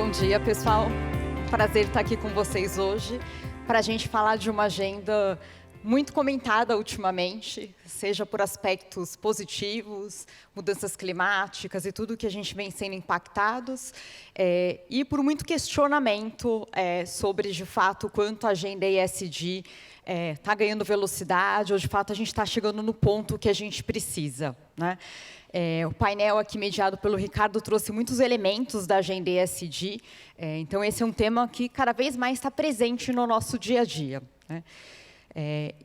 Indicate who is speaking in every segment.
Speaker 1: Bom dia, pessoal. Prazer estar aqui com vocês hoje para a gente falar de uma agenda muito comentada ultimamente, seja por aspectos positivos, mudanças climáticas e tudo que a gente vem sendo impactados, e por muito questionamento sobre, de fato, quanto a agenda ESG está ganhando velocidade, ou, de fato, a gente está chegando no ponto que a gente precisa, né? O painel aqui mediado pelo Ricardo trouxe muitos elementos da agenda ESG, então esse é um tema que cada vez mais está presente no nosso dia a dia, né?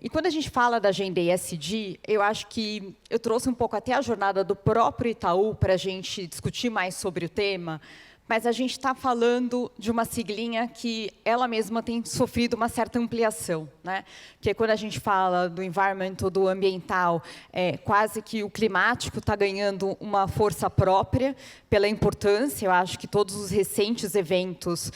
Speaker 1: E quando a gente fala da agenda ESG, eu acho que eu trouxe um pouco até a jornada do próprio Itaú para a gente discutir mais sobre o tema, mas a gente está falando de uma siglinha que ela mesma tem sofrido uma certa ampliação, né? Porque quando a gente fala do environmental, do ambiental, quase que o climático está ganhando uma força própria pela importância. Eu acho que todos os recentes eventos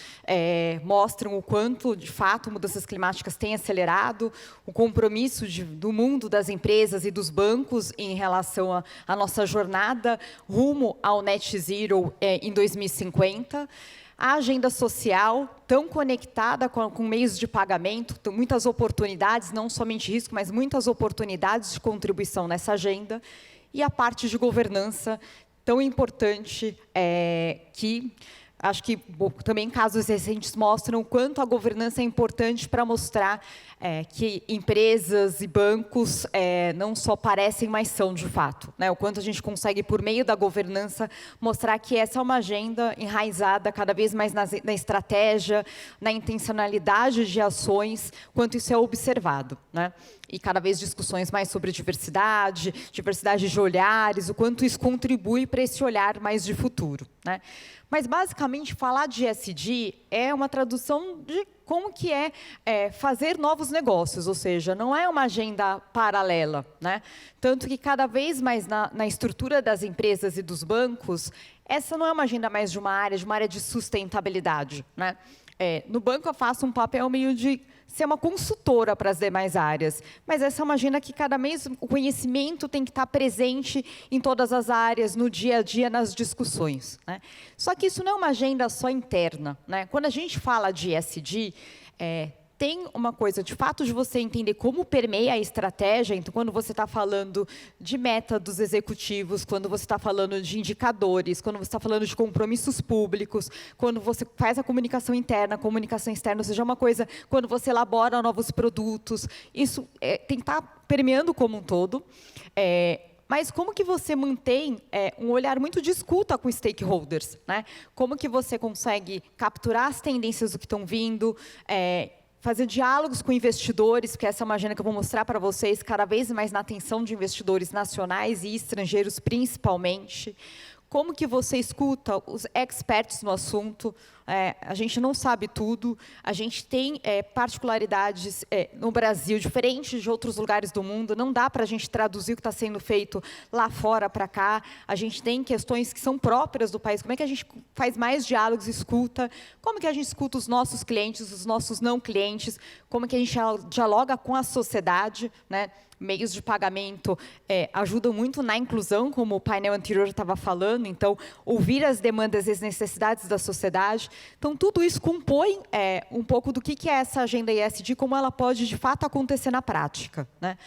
Speaker 1: mostram o quanto, de fato, mudanças climáticas têm acelerado, o compromisso do mundo, das empresas e dos bancos em relação à nossa jornada rumo ao net zero em 2050. A agenda social, tão conectada com meios de pagamento, muitas oportunidades, não somente risco, mas muitas oportunidades de contribuição nessa agenda. E a parte de governança, tão importante, que acho que também casos recentes mostram o quanto a governança é importante para mostrar que empresas e bancos não só parecem, mas são de fato, né? O quanto a gente consegue, por meio da governança, mostrar que essa é uma agenda enraizada cada vez mais na estratégia, na intencionalidade de ações, quanto isso é observado, né? E cada vez discussões mais sobre diversidade de olhares, o quanto isso contribui para esse olhar mais de futuro, né? Mas, basicamente, falar de ESG é uma tradução de como que fazer novos negócios, ou seja, não é uma agenda paralela, né? Tanto que, cada vez mais na estrutura das empresas e dos bancos, essa não é uma agenda mais de uma área de sustentabilidade, né? No banco, eu faço um papel meio de ser uma consultora para as demais áreas, mas essa é uma agenda que cada mês o conhecimento tem que estar presente em todas as áreas, no dia a dia, nas discussões, né? Só que isso não é uma agenda só interna, né? Quando a gente fala de ESG, tem uma coisa, de fato, de você entender como permeia a estratégia. Então, quando você está falando de meta dos executivos, quando você está falando de indicadores, quando você está falando de compromissos públicos, quando você faz a comunicação interna, a comunicação externa, ou seja, uma coisa, quando você elabora novos produtos, isso tem que estar permeando como um todo. Mas como que você mantém um olhar muito de escuta com stakeholders, né? Como que você consegue capturar as tendências do que estão vindo, fazer diálogos com investidores, porque essa é uma agenda que eu vou mostrar para vocês, cada vez mais na atenção de investidores nacionais e estrangeiros, principalmente. Como que você escuta os experts no assunto? A gente não sabe tudo, a gente tem particularidades no Brasil, diferentes de outros lugares do mundo, não dá para a gente traduzir o que está sendo feito lá fora para cá, a gente tem questões que são próprias do país, como é que a gente faz mais diálogos, escuta, como que a gente escuta os nossos clientes, os nossos não clientes, como que a gente dialoga com a sociedade, né? Meios de pagamento ajudam muito na inclusão, como o painel anterior estava falando, então, ouvir as demandas e as necessidades da sociedade. Então, tudo isso compõe um pouco do que é essa agenda ESG, como ela pode, de fato, acontecer na prática, né?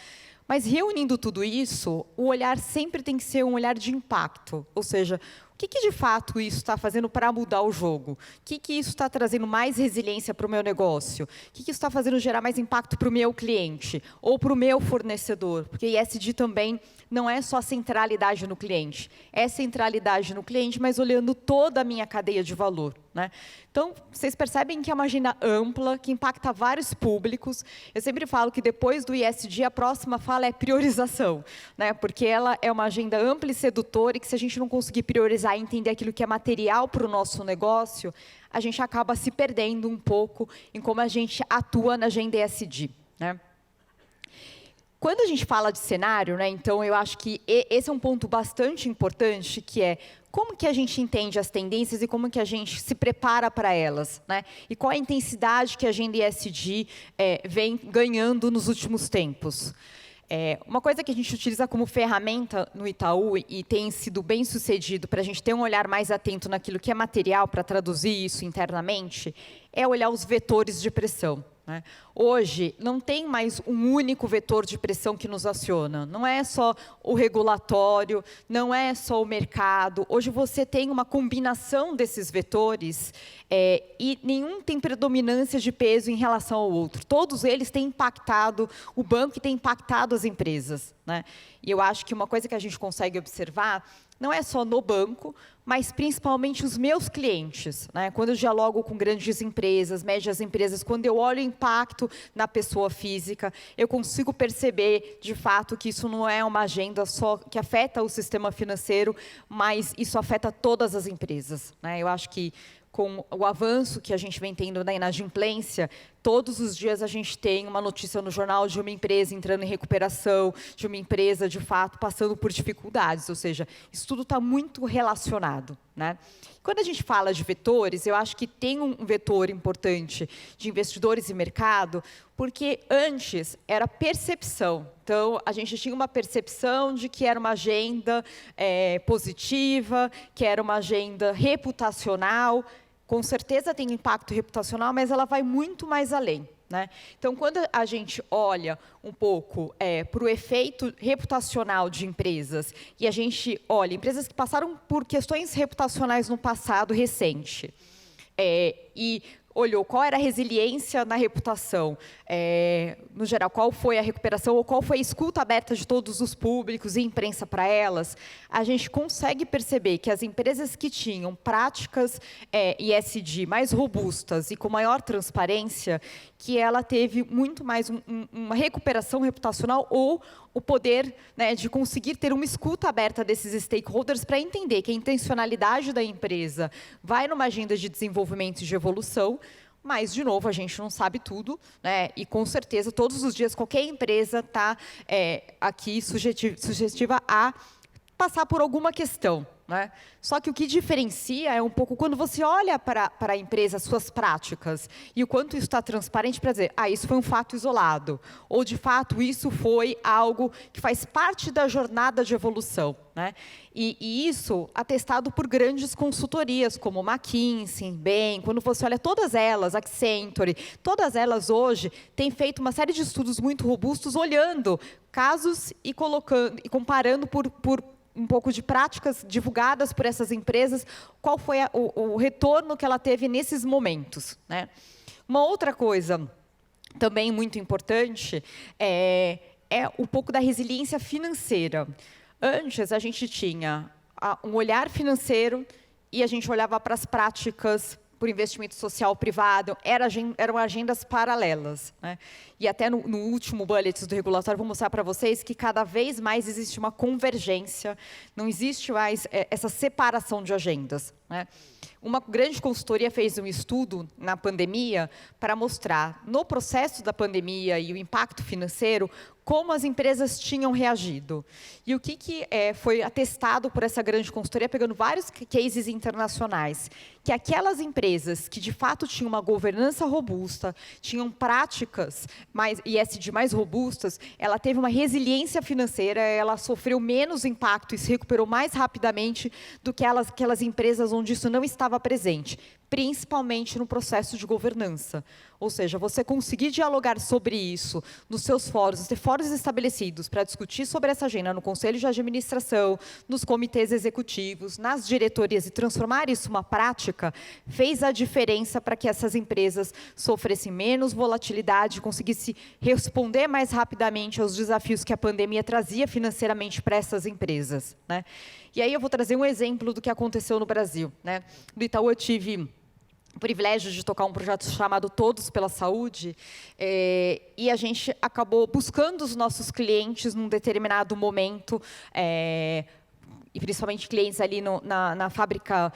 Speaker 1: Mas, reunindo tudo isso, o olhar sempre tem que ser um olhar de impacto, ou seja, o que de fato isso está fazendo para mudar o jogo? O que isso está trazendo mais resiliência para o meu negócio? O que isso está fazendo gerar mais impacto para o meu cliente ou para o meu fornecedor? Porque ESG também não é só centralidade no cliente, é centralidade no cliente, mas olhando toda a minha cadeia de valor, né? Então, vocês percebem que é uma agenda ampla, que impacta vários públicos. Eu sempre falo que depois do ESG, a próxima fala é priorização, né? Porque ela é uma agenda ampla e sedutora, e que se a gente não conseguir priorizar e entender aquilo que é material para o nosso negócio, a gente acaba se perdendo um pouco em como a gente atua na agenda ESG, né? Quando a gente fala de cenário, né, então eu acho que esse é um ponto bastante importante, que é como que a gente entende as tendências e como que a gente se prepara para elas, né? E qual a intensidade que a agenda ESG vem ganhando nos últimos tempos. Uma coisa que a gente utiliza como ferramenta no Itaú e tem sido bem sucedido para a gente ter um olhar mais atento naquilo que é material para traduzir isso internamente, é olhar os vetores de pressão. Hoje, não tem mais um único vetor de pressão que nos aciona. Não é só o regulatório, não é só o mercado. Hoje, você tem uma combinação desses vetores e nenhum tem predominância de peso em relação ao outro. Todos eles têm impactado o banco e têm impactado as empresas. E eu acho que uma coisa que a gente consegue observar não é só no banco, mas principalmente os meus clientes. Quando eu dialogo com grandes empresas, médias empresas, quando eu olho o impacto na pessoa física, eu consigo perceber, de fato, que isso não é uma agenda só que afeta o sistema financeiro, mas isso afeta todas as empresas. Eu acho que, com o avanço que a gente vem tendo na inadimplência, todos os dias a gente tem uma notícia no jornal de uma empresa entrando em recuperação, de uma empresa, de fato, passando por dificuldades. Ou seja, isso tudo está muito relacionado. Quando a gente fala de vetores, eu acho que tem um vetor importante de investidores e mercado, porque antes era percepção. Então, a gente tinha uma percepção de que era uma agenda positiva, que era uma agenda reputacional. Com certeza tem impacto reputacional, mas ela vai muito mais além. Então, quando a gente olha um pouco para o efeito reputacional de empresas, e a gente olha empresas que passaram por questões reputacionais no passado recente, e olhou qual era a resiliência na reputação, no geral, qual foi a recuperação, ou qual foi a escuta aberta de todos os públicos e imprensa para elas, a gente consegue perceber que as empresas que tinham práticas ESG mais robustas e com maior transparência, que ela teve muito mais uma recuperação reputacional ou o poder de conseguir ter uma escuta aberta desses stakeholders para entender que a intencionalidade da empresa vai numa agenda de desenvolvimento e de evolução, mas, de novo, a gente não sabe tudo, e, com certeza, todos os dias, qualquer empresa está aqui sugestiva a passar por alguma questão. Só que o que diferencia é um pouco quando você olha para a empresa, suas práticas, e o quanto isso está transparente para dizer, isso foi um fato isolado, ou, de fato, isso foi algo que faz parte da jornada de evolução. E isso atestado por grandes consultorias, como McKinsey, Bain, quando você olha todas elas, Accenture, todas elas hoje têm feito uma série de estudos muito robustos, olhando casos e comparando por um pouco de práticas divulgadas por essas empresas, qual foi o retorno que ela teve nesses momentos. Uma outra coisa também muito importante é um pouco da resiliência financeira. Antes, a gente tinha um olhar financeiro e a gente olhava para as práticas por investimento social privado, eram agendas paralelas. E até no último bullet do regulatório, vou mostrar para vocês que cada vez mais existe uma convergência, não existe mais essa separação de agendas. Uma grande consultoria fez um estudo na pandemia para mostrar, no processo da pandemia e o impacto financeiro, como as empresas tinham reagido. E o que foi atestado por essa grande consultoria, pegando vários cases internacionais, que aquelas empresas que, de fato, tinham uma governança robusta, tinham práticas ESG mais robustas, ela teve uma resiliência financeira, ela sofreu menos impacto e se recuperou mais rapidamente do que aquelas empresas onde isso não estava presente, principalmente no processo de governança. Ou seja, você conseguir dialogar sobre isso nos seus fóruns, ter fóruns estabelecidos para discutir sobre essa agenda no conselho de administração, nos comitês executivos, nas diretorias e transformar isso uma prática, fez a diferença para que essas empresas sofressem menos volatilidade, conseguissem responder mais rapidamente aos desafios que a pandemia trazia financeiramente para essas empresas. E aí eu vou trazer um exemplo do que aconteceu no Brasil. No Itaú eu tive o privilégio de tocar um projeto chamado Todos pela Saúde, e a gente acabou buscando os nossos clientes num determinado momento, e principalmente clientes ali na fábrica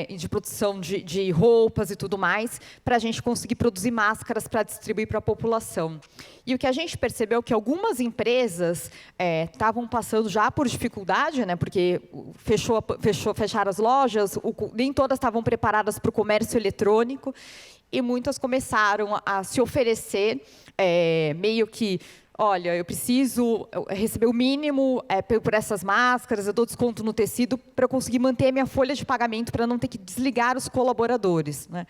Speaker 1: de produção de roupas e tudo mais, para a gente conseguir produzir máscaras para distribuir para a população. E o que a gente percebeu é que algumas empresas estavam passando já por dificuldade, porque fecharam as lojas, nem todas estavam preparadas para o comércio eletrônico, e muitas começaram a se oferecer meio que olha, eu preciso receber o mínimo por essas máscaras, eu dou desconto no tecido para eu conseguir manter a minha folha de pagamento, para não ter que desligar os colaboradores, né?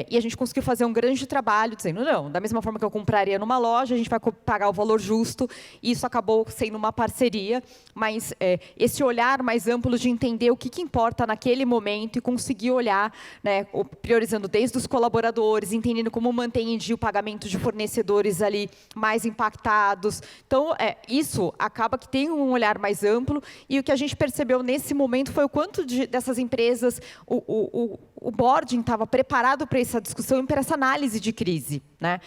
Speaker 1: E a gente conseguiu fazer um grande trabalho dizendo, não, da mesma forma que eu compraria numa loja, a gente vai pagar o valor justo, e isso acabou sendo uma parceria, mas esse olhar mais amplo de entender o que importa naquele momento e conseguir olhar, né, priorizando desde os colaboradores, entendendo como manter em dia o pagamento de fornecedores ali mais impactados. Então, isso acaba que tem um olhar mais amplo, e o que a gente percebeu nesse momento foi o quanto dessas empresas, o boarding estava preparado para essa discussão e para essa análise de crise, né?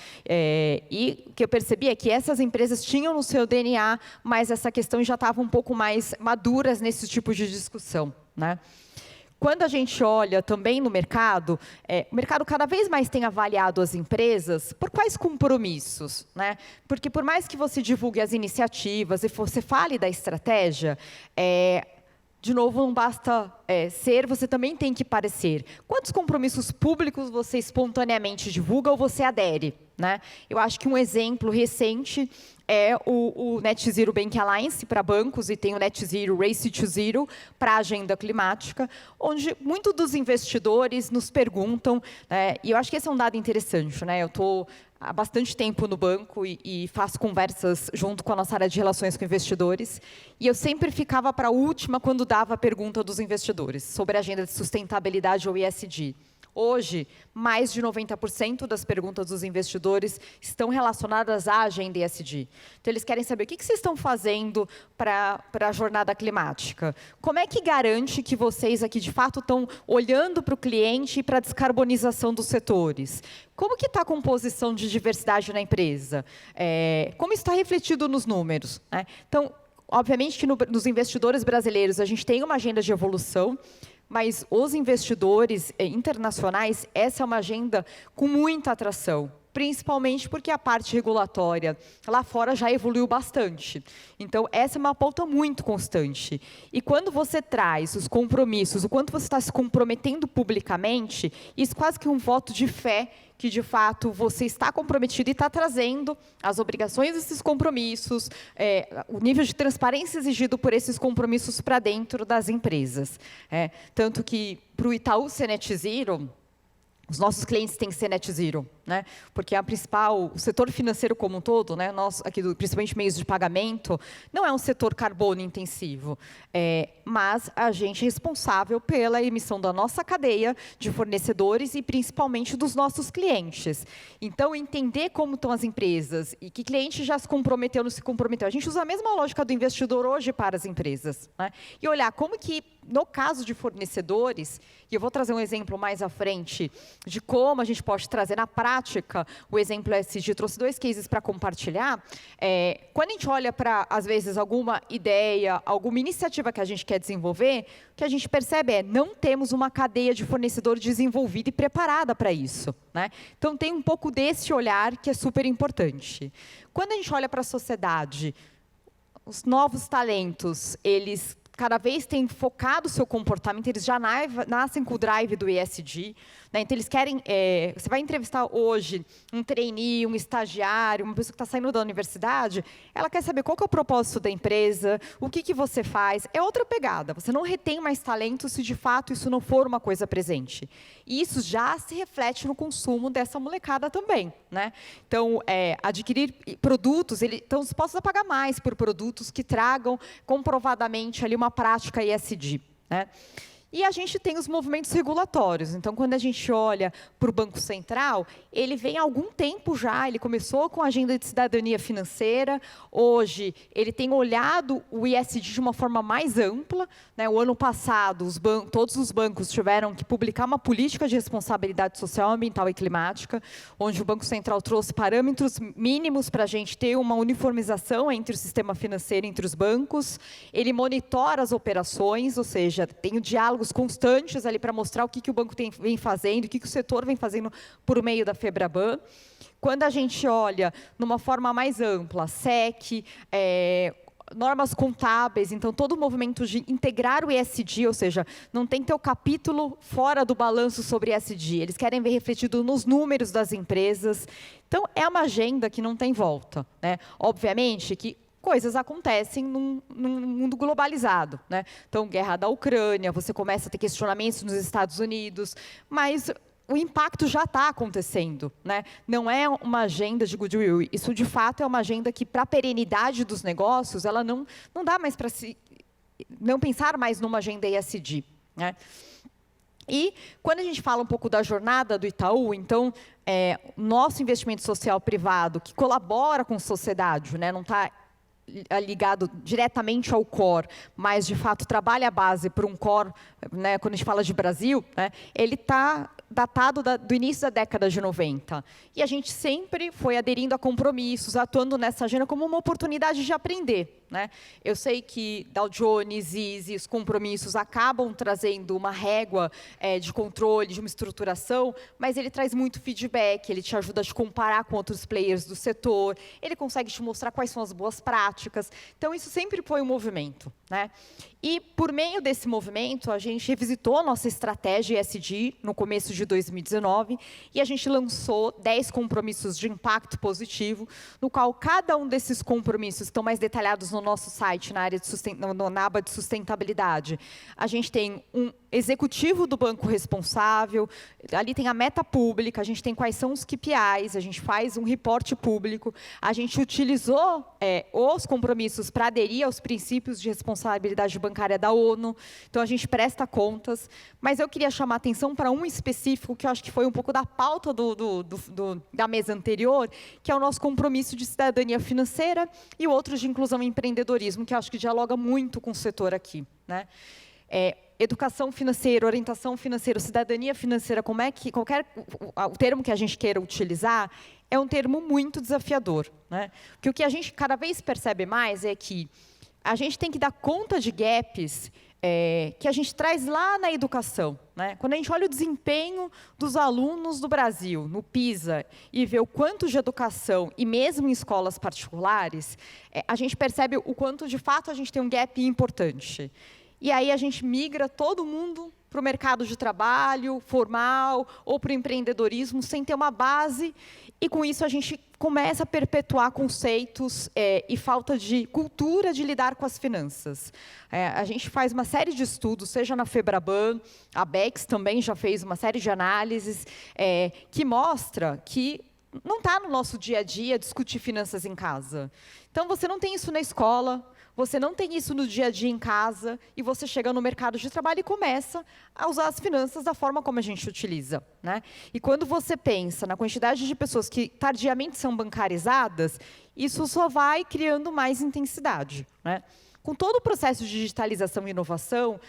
Speaker 1: E o que eu percebi é que essas empresas tinham no seu DNA, mas essa questão já estava um pouco mais maduras nesse tipo de discussão, né? Quando a gente olha também no mercado, o mercado cada vez mais tem avaliado as empresas por quais compromissos, né? Porque por mais que você divulgue as iniciativas e você fale da estratégia, de novo, não basta ser, você também tem que parecer. Quantos compromissos públicos você espontaneamente divulga ou você adere, né? Eu acho que um exemplo recente é o Net Zero Bank Alliance para bancos, e tem o Net Zero Race to Zero para a agenda climática, onde muitos dos investidores nos perguntam, né, e eu acho que esse é um dado interessante, né? Eu estou há bastante tempo no banco e faço conversas junto com a nossa área de relações com investidores, e eu sempre ficava para a última quando dava a pergunta dos investidores sobre a agenda de sustentabilidade ou ESG. Hoje, mais de 90% das perguntas dos investidores estão relacionadas à agenda ESG. Então, eles querem saber o que vocês estão fazendo para a jornada climática. Como é que garante que vocês aqui, de fato, estão olhando para o cliente e para a descarbonização dos setores? Como que está a composição de diversidade na empresa? Como está refletido nos números, né? Então, obviamente que nos investidores brasileiros a gente tem uma agenda de evolução, mas os investidores internacionais, essa é uma agenda com muita atração, principalmente porque a parte regulatória lá fora já evoluiu bastante. Então, essa é uma pauta muito constante. E quando você traz os compromissos, o quanto você está se comprometendo publicamente, isso quase que um voto de fé que, de fato, você está comprometido e está trazendo as obrigações desses compromissos, o nível de transparência exigido por esses compromissos para dentro das empresas. Tanto que, para o Itaú ser Net Zero, os nossos clientes têm que ser Net Zero, né? Porque o setor financeiro como um todo, né, principalmente meios de pagamento, não é um setor carbono intensivo, mas a gente é responsável pela emissão da nossa cadeia de fornecedores e principalmente dos nossos clientes. Então, entender como estão as empresas e que cliente já se comprometeu ou não se comprometeu. A gente usa a mesma lógica do investidor hoje para as empresas, né? E olhar como que, no caso de fornecedores, e eu vou trazer um exemplo mais à frente de como a gente pode trazer na prática o exemplo ESG, trouxe 2 cases para compartilhar. Quando a gente olha para, às vezes, alguma ideia, alguma iniciativa que a gente quer desenvolver, o que a gente percebe não temos uma cadeia de fornecedor desenvolvida e preparada para isso, né? Então, tem um pouco desse olhar que é super importante. Quando a gente olha para a sociedade, os novos talentos, eles cada vez têm focado o seu comportamento, eles já nascem com o drive do ESG, né? Então, eles querem... você vai entrevistar hoje um trainee, um estagiário, uma pessoa que está saindo da universidade, ela quer saber qual que é o propósito da empresa, o que você faz. É outra pegada. Você não retém mais talento se, de fato, isso não for uma coisa presente. E isso já se reflete no consumo dessa molecada também, né? Então, adquirir produtos, estão dispostos a pagar mais por produtos que tragam comprovadamente ali uma prática ESG, né? E a gente tem os movimentos regulatórios. Então, quando a gente olha para o Banco Central, ele vem há algum tempo já, ele começou com a agenda de cidadania financeira, hoje ele tem olhado o ESG de uma forma mais ampla, né? O ano passado, todos os bancos tiveram que publicar uma política de responsabilidade social, ambiental e climática, onde o Banco Central trouxe parâmetros mínimos para a gente ter uma uniformização entre o sistema financeiro, entre os bancos. Ele monitora as operações, ou seja, tem o diálogo constantes ali para mostrar o que o banco vem fazendo, o que o setor vem fazendo por meio da Febraban. Quando a gente olha numa forma mais ampla, SEC, normas contábeis, então todo o movimento de integrar o ESG, ou seja, não tem que ter o capítulo fora do balanço sobre ESG, eles querem ver refletido nos números das empresas. Então, é uma agenda que não tem volta, né? Obviamente que coisas acontecem num mundo globalizado, né? Então, guerra da Ucrânia, você começa a ter questionamentos nos Estados Unidos, mas o impacto já está acontecendo, né? Não é uma agenda de goodwill. Isso, de fato, é uma agenda que, para a perenidade dos negócios, ela não dá mais para não pensar mais numa agenda ESG, né? E, quando a gente fala um pouco da jornada do Itaú, então, nosso investimento social privado, que colabora com a sociedade, né? Não está ligado diretamente ao core, mas, de fato, trabalha a base para um core, né? Quando a gente fala de Brasil, né? Ele está datado do início da década de 90. E a gente sempre foi aderindo a compromissos, atuando nessa agenda como uma oportunidade de aprender, né? Eu sei que Dow Jones, ISE, os compromissos acabam trazendo uma régua de controle, de uma estruturação, mas ele traz muito feedback, ele te ajuda a te comparar com outros players do setor, ele consegue te mostrar quais são as boas práticas. Então, isso sempre foi um movimento, né? E, por meio desse movimento, a gente revisitou a nossa estratégia ESG no começo de 2019 e a gente lançou 10 compromissos de impacto positivo, no qual cada um desses compromissos estão mais detalhados no nosso site, na aba de sustentabilidade. A gente tem um executivo do banco responsável, ali tem a meta pública, a gente tem quais são os KPIs, a gente faz um reporte público, a gente utilizou os compromissos para aderir aos princípios de responsabilidade bancária da ONU, então a gente presta contas, mas eu queria chamar a atenção para um específico, que eu acho que foi um pouco da pauta da mesa anterior, que é o nosso compromisso de cidadania financeira e o outro de inclusão e empreendedorismo, que eu acho que dialoga muito com o setor aqui, né? Educação financeira, orientação financeira, cidadania financeira, o termo que a gente queira utilizar, é um termo muito desafiador, né? Porque o que a gente cada vez percebe mais é que a gente tem que dar conta de gaps que a gente traz lá na educação, né? Quando a gente olha o desempenho dos alunos do Brasil, no PISA, e vê o quanto de educação, e mesmo em escolas particulares, a gente percebe o quanto, de fato, a gente tem um gap importante. E aí a gente migra todo mundo para o mercado de trabalho formal ou para o empreendedorismo sem ter uma base, e com isso a gente começa a perpetuar conceitos e falta de cultura de lidar com as finanças. A gente faz uma série de estudos, seja na Febraban, a Bex também já fez uma série de análises que mostra que não está no nosso dia a dia discutir finanças em casa. Então, você não tem isso na escola, você não tem isso no dia a dia em casa, e você chega no mercado de trabalho e começa a usar as finanças da forma como a gente utiliza, né? E quando você pensa na quantidade de pessoas que tardiamente são bancarizadas, isso só vai criando mais intensidade, né? Com todo o processo de digitalização e inovação,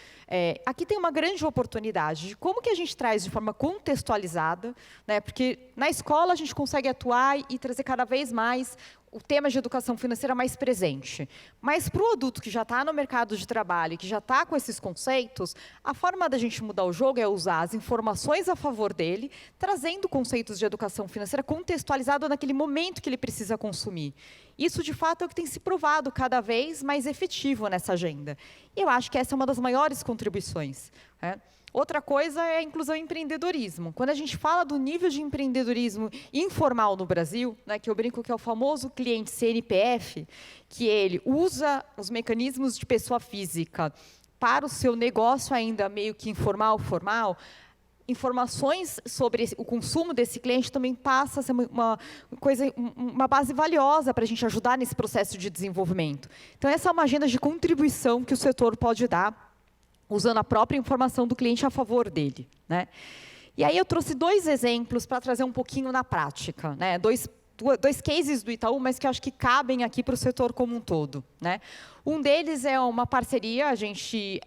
Speaker 1: aqui tem uma grande oportunidade de como que a gente traz de forma contextualizada, né? Porque na escola a gente consegue atuar e trazer cada vez mais o tema de educação financeira mais presente. Mas, para o adulto que já está no mercado de trabalho, que já está com esses conceitos, a forma da gente mudar o jogo é usar as informações a favor dele, trazendo conceitos de educação financeira contextualizado naquele momento que ele precisa consumir. Isso, de fato, é o que tem se provado cada vez mais efetivo nessa agenda. E eu acho que essa é uma das maiores contribuições, né? Outra coisa é a inclusão e empreendedorismo. Quando a gente fala do nível de empreendedorismo informal no Brasil, né, que eu brinco que é o famoso cliente CNPF, que ele usa os mecanismos de pessoa física para o seu negócio ainda meio que informal, formal, informações sobre o consumo desse cliente também passa a ser uma base valiosa para a gente ajudar nesse processo de desenvolvimento. Então, essa é uma agenda de contribuição que o setor pode dar, usando a própria informação do cliente a favor dele, né? E aí eu trouxe 2 exemplos para trazer um pouquinho na prática, né? Dois cases do Itaú, mas que eu acho que cabem aqui para o setor como um todo, né? Um deles é uma parceria, a gente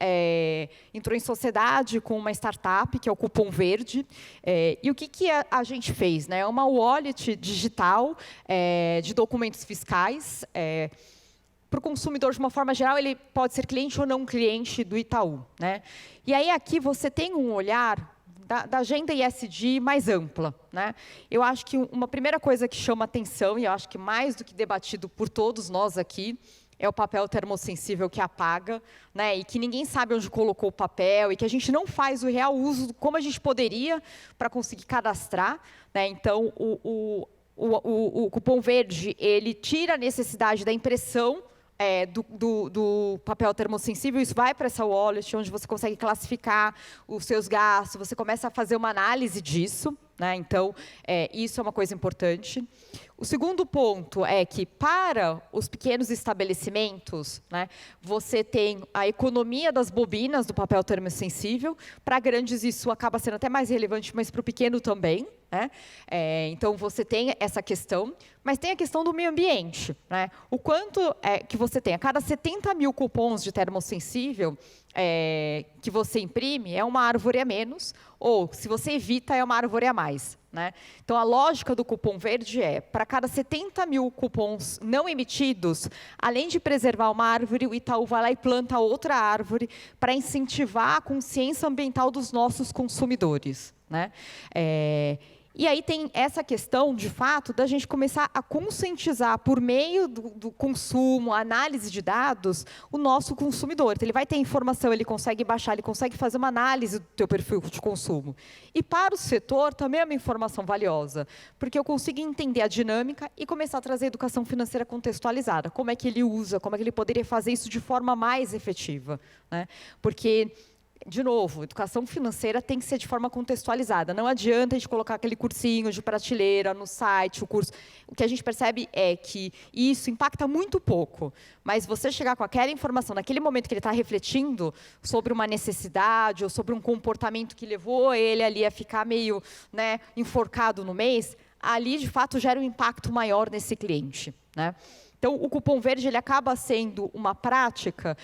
Speaker 1: entrou em sociedade com uma startup, que é o Cupom Verde, e o que a gente fez, né? É uma wallet digital de documentos fiscais, para o consumidor, de uma forma geral, ele pode ser cliente ou não cliente do Itaú, né? E aí, aqui, você tem um olhar da agenda ESG mais ampla, né? Eu acho que uma primeira coisa que chama atenção, e eu acho que mais do que debatido por todos nós aqui, é o papel termossensível que apaga, né, e que ninguém sabe onde colocou o papel, e que a gente não faz o real uso como a gente poderia para conseguir cadastrar, né. Então, o cupom verde, ele tira a necessidade da impressão do papel termossensível. Isso vai para essa wallet, onde você consegue classificar os seus gastos, você começa a fazer uma análise disso, né? Então, isso é uma coisa importante. O segundo ponto é que, para os pequenos estabelecimentos, né, você tem a economia das bobinas do papel termossensível. Para grandes, isso acaba sendo até mais relevante, mas para o pequeno também, né? Então, você tem essa questão, mas tem a questão do meio ambiente, né? O quanto que você tem? A cada 70 mil cupons de termossensível que você imprime, é uma árvore a menos, ou, se você evita, é uma árvore a mais, né? Então, a lógica do cupom verde para cada 70 mil cupons não emitidos, além de preservar uma árvore, o Itaú vai lá e planta outra árvore para incentivar a consciência ambiental dos nossos consumidores, né? E aí tem essa questão, de fato, da gente começar a conscientizar, por meio do consumo, análise de dados, o nosso consumidor. Então, ele vai ter informação, ele consegue baixar, ele consegue fazer uma análise do teu perfil de consumo. E para o setor, também é uma informação valiosa, porque eu consigo entender a dinâmica e começar a trazer educação financeira contextualizada. Como é que ele usa, como é que ele poderia fazer isso de forma mais efetiva, né? Porque, de novo, educação financeira tem que ser de forma contextualizada. Não adianta a gente colocar aquele cursinho de prateleira no site, o curso. O que a gente percebe é que isso impacta muito pouco. Mas você chegar com aquela informação, naquele momento que ele está refletindo sobre uma necessidade ou sobre um comportamento que levou ele ali a ficar meio, né, enforcado no mês, ali, de fato, gera um impacto maior nesse cliente, né? Então, o cupom verde, ele acaba sendo uma prática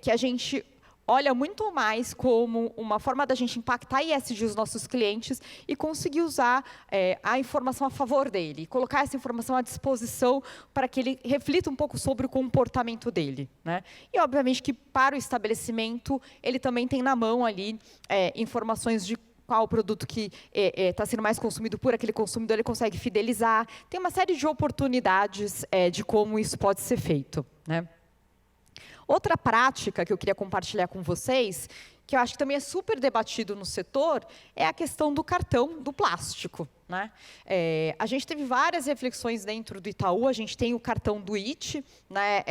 Speaker 1: que a gente olha muito mais como uma forma da gente impactar a ESG os nossos clientes e conseguir usar a informação a favor dele, colocar essa informação à disposição para que ele reflita um pouco sobre o comportamento dele, né? E, obviamente, que para o estabelecimento, ele também tem na mão ali informações de qual produto que está sendo mais consumido por aquele consumidor, ele consegue fidelizar. Tem uma série de oportunidades de como isso pode ser feito, né? Outra prática que eu queria compartilhar com vocês, que eu acho que também é super debatido no setor, é a questão do cartão do plástico, né? A gente teve várias reflexões dentro do Itaú. A gente tem o cartão do IT, né?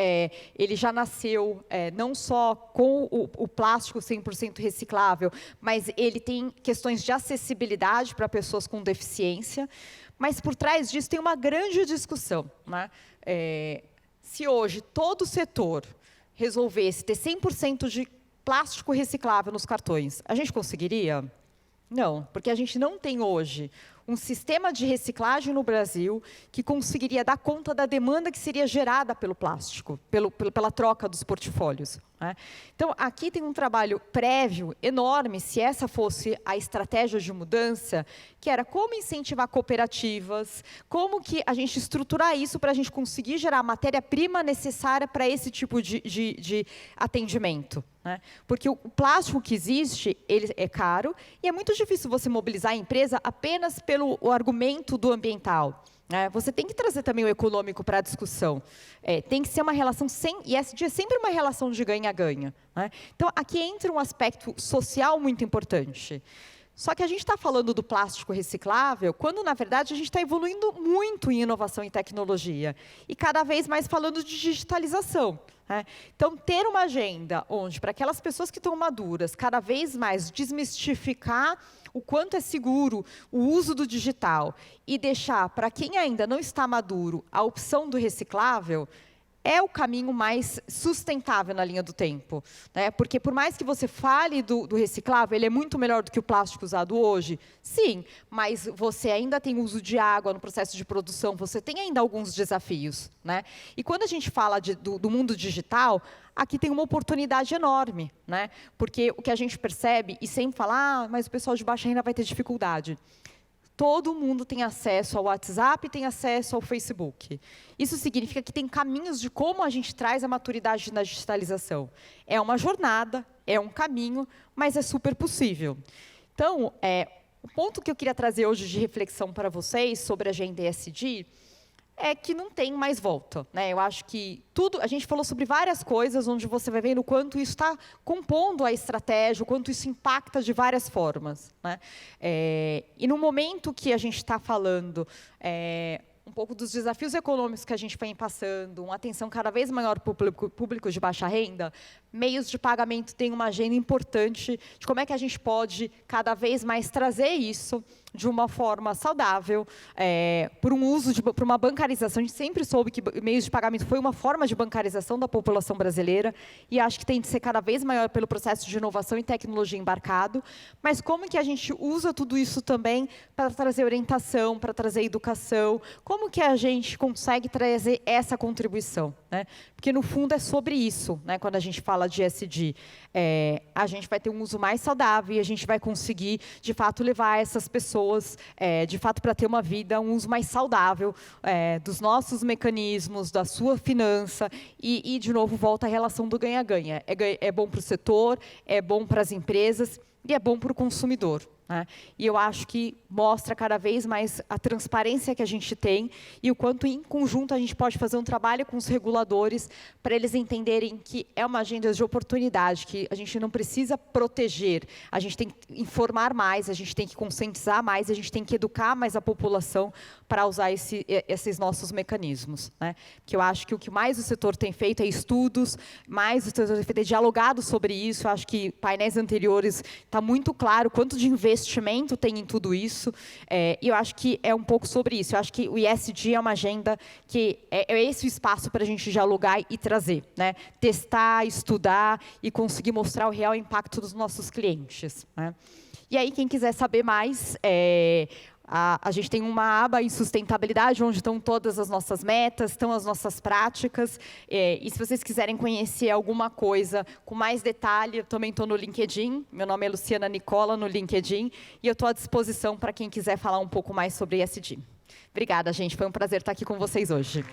Speaker 1: Ele já nasceu não só com o plástico 100% reciclável, mas ele tem questões de acessibilidade para pessoas com deficiência. Mas, por trás disso, tem uma grande discussão, né? Se hoje todo o setor resolvesse ter 100% de plástico reciclável nos cartões, a gente conseguiria? Não, porque a gente não tem hoje um sistema de reciclagem no Brasil que conseguiria dar conta da demanda que seria gerada pelo plástico, pela troca dos portfólios, né? Então, aqui tem um trabalho prévio enorme, se essa fosse a estratégia de mudança, que era como incentivar cooperativas, como que a gente estruturar isso para a gente conseguir gerar a matéria-prima necessária para esse tipo de atendimento, né? Porque o plástico que existe, ele é caro, e é muito difícil você mobilizar a empresa apenas pelo argumento do ambiental, né? Você tem que trazer também o econômico para a discussão. Tem que ser uma relação e ESG é sempre uma relação de ganha-ganha, né? Então, aqui entra um aspecto social muito importante. Só que a gente está falando do plástico reciclável, quando, na verdade, a gente está evoluindo muito em inovação e tecnologia, e cada vez mais falando de digitalização, né? Então, ter uma agenda onde, para aquelas pessoas que estão maduras, cada vez mais desmistificar o quanto é seguro o uso do digital e deixar para quem ainda não está maduro a opção do reciclável, é o caminho mais sustentável na linha do tempo, né? Porque, por mais que você fale do reciclável, ele é muito melhor do que o plástico usado hoje? Sim, mas você ainda tem uso de água no processo de produção, você tem ainda alguns desafios, né? E quando a gente fala do mundo digital, aqui tem uma oportunidade enorme, né? Porque o que a gente percebe, e sempre fala, mas o pessoal de baixa renda vai ter dificuldade. Todo mundo tem acesso ao WhatsApp, tem acesso ao Facebook. Isso significa que tem caminhos de como a gente traz a maturidade na digitalização. É uma jornada, é um caminho, mas é super possível. Então, o ponto que eu queria trazer hoje de reflexão para vocês sobre a agenda ESG é que não tem mais volta, né? Eu acho que tudo, a gente falou sobre várias coisas onde você vai vendo o quanto isso está compondo a estratégia, o quanto isso impacta de várias formas, né? E no momento que a gente está falando um pouco dos desafios econômicos que a gente vem passando, uma atenção cada vez maior para o público de baixa renda, meios de pagamento têm uma agenda importante de como é que a gente pode cada vez mais trazer isso de uma forma saudável, por um uso, por uma bancarização. A gente sempre soube que meios de pagamento foi uma forma de bancarização da população brasileira e acho que tem de ser cada vez maior pelo processo de inovação e tecnologia embarcado. Mas como que a gente usa tudo isso também para trazer orientação, para trazer educação? Como que a gente consegue trazer essa contribuição, né? Porque, no fundo, é sobre isso, né? Quando a gente fala de ESG. A gente vai ter um uso mais saudável e a gente vai conseguir, de fato, levar essas pessoas, de fato, para ter uma vida, um uso mais saudável dos nossos mecanismos, da sua finança e, de novo, volta a relação do ganha-ganha. É bom para o setor, é bom para as empresas e é bom para o consumidor, né? E eu acho que mostra cada vez mais a transparência que a gente tem e o quanto, em conjunto, a gente pode fazer um trabalho com os reguladores para eles entenderem que é uma agenda de oportunidade, que a gente não precisa proteger, a gente tem que informar mais, a gente tem que conscientizar mais, a gente tem que educar mais a população para usar esses nossos mecanismos, né? Que eu acho que o que mais o setor tem feito é estudos, mais o setor tem feito é dialogado sobre isso. Eu acho que painéis anteriores está muito claro quanto de investimento tem em tudo isso, e eu acho que é um pouco sobre isso. Eu acho que o ESG é uma agenda que é esse o espaço para a gente dialogar e trazer, né? Testar, estudar e conseguir mostrar o real impacto dos nossos clientes, né? E aí, quem quiser saber mais, a gente tem uma aba em sustentabilidade, onde estão todas as nossas metas, estão as nossas práticas. E se vocês quiserem conhecer alguma coisa com mais detalhe, eu também estou no LinkedIn. Meu nome é Luciana Nicola, no LinkedIn. E eu estou à disposição para quem quiser falar um pouco mais sobre ESG. Obrigada, gente. Foi um prazer estar aqui com vocês hoje.